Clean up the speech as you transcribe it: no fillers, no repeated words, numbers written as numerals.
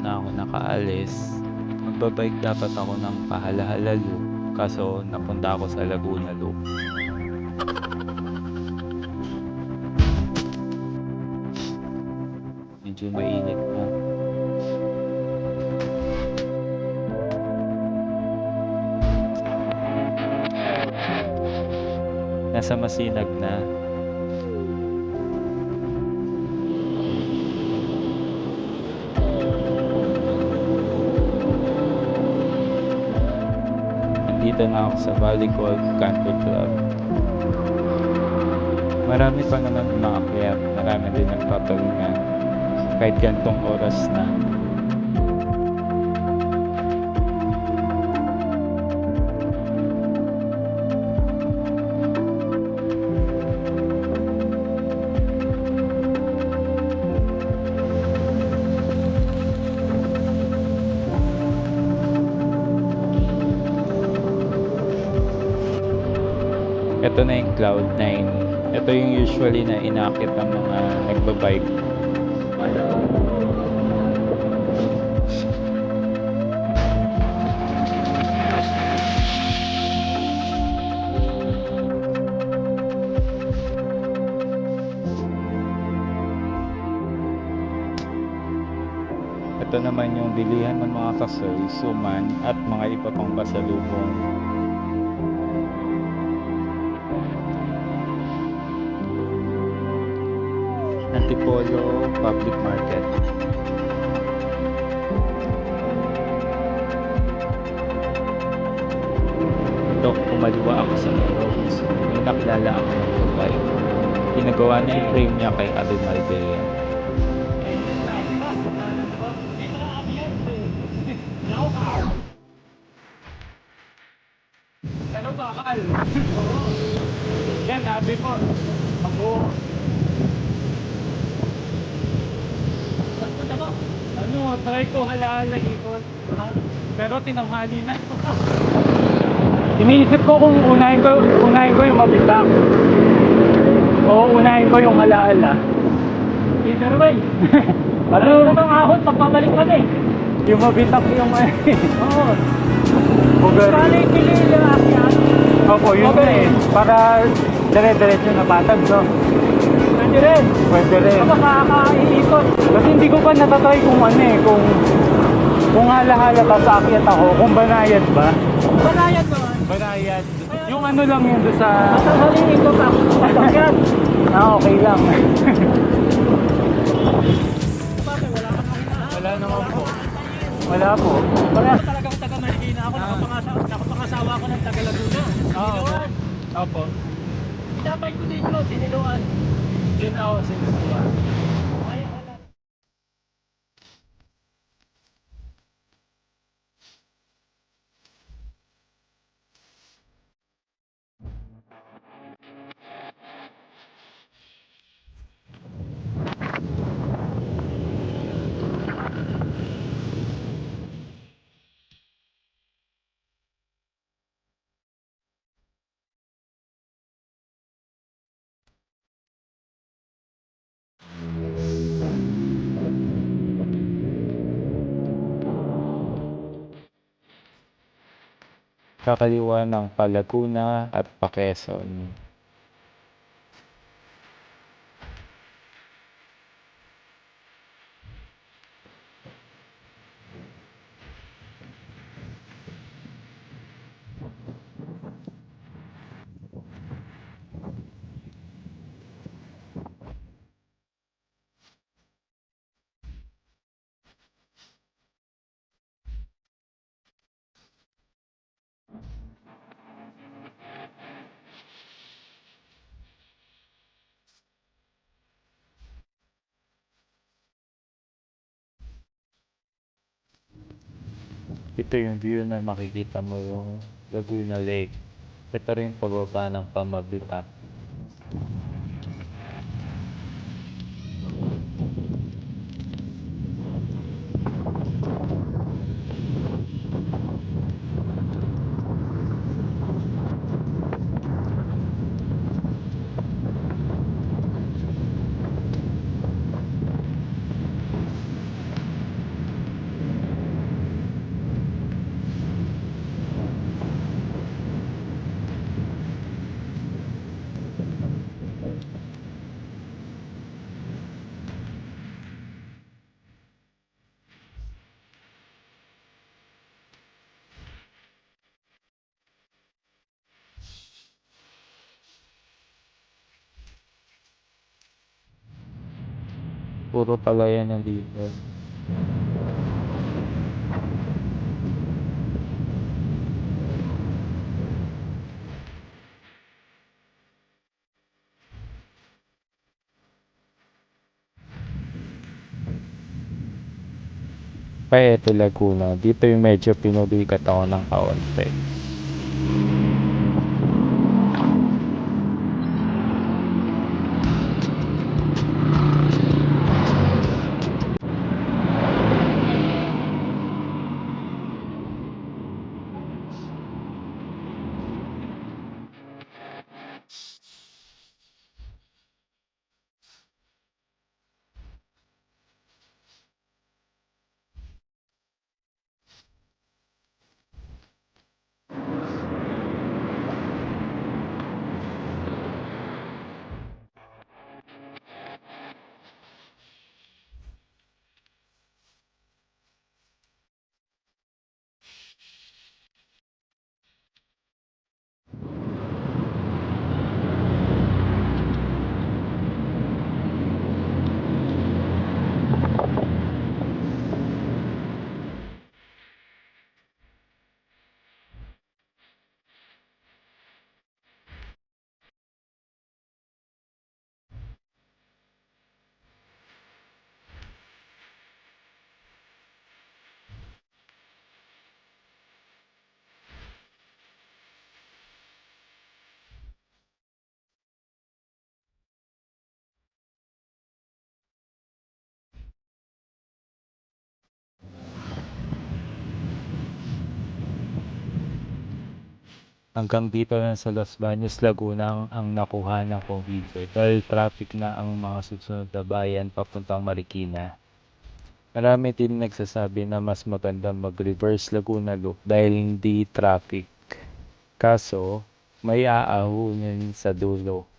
na ako nakaalis. Magbabike dapat ako ng Pahala-Hala Loop, kaso napunta ako sa Laguna Loop. Medyo mainit na. Nasa Masinag na. Nandito na ako sa Valley Golf Country Club. Marami pa naman umaakyat, marami din nagpapalingan kahit gantong oras na. Ito na yung Cloud9. Ito yung usually na inakit ng mga nagbabike. Ito naman yung bilihan ng mga kasoy, suman at mga iba pang pasalubong. Antipolo Public Market. Ito, kumaliwa ako sa roads. May nakilala ako ng babae. Ginagawa na yung frame niya kay Abel Malveria. Ano ba, Kal? Yan, sabi po. Ako. Ano, try ko Hala-Hala ikot. Pero tinanghali na. Iniisip ko kung unahin ko yung mabitak. O unahin ko yung Hala-Hala. Either way. Ano namang ahon, pagpabalik ka na eh. Yung mabitak yung Oo. Paano yung pili yung akyat? Opo, yun na eh. Para dire-diretso na patag, no? Pwede rin. Pwede rin. Ako makakaiikot. Kasi hindi ko pa natatry kung ano eh, kung Hala-Hala tapos aakyat ako, kung banayad ba? Banayad naman. Banayad. Yung ano lang yun doon sa... Masasaling ikot ako. Akyat. Okay lang. Bakit? Wala ka makinahan? Wala naman po. Wala po. Wala talagang taga-Marikina ako. Nakapangasawa ako ng taga-Laguna. Oo. Opo. Dapat ko dito, siniluan. Din ako, siniluan. Kakaliwa ng Palaguna at Paquezon. Ito yung view na makikita mo yung Laguna Lake. Ito rin yung pagbaba ng Pamabitak. puro palayan na dito. Kaya ito Laguna. Dito yung medyo pinulikat ako ng kaunti. Hanggang dito na sa Los Baños, Laguna ang nakuha ng kong video dahil traffic na ang mga susunod na bayan papuntang Marikina. Marami din nagsasabi na mas maganda mag-reverse Laguna Loop dahil hindi traffic. Kaso, may aahunin sa dulo.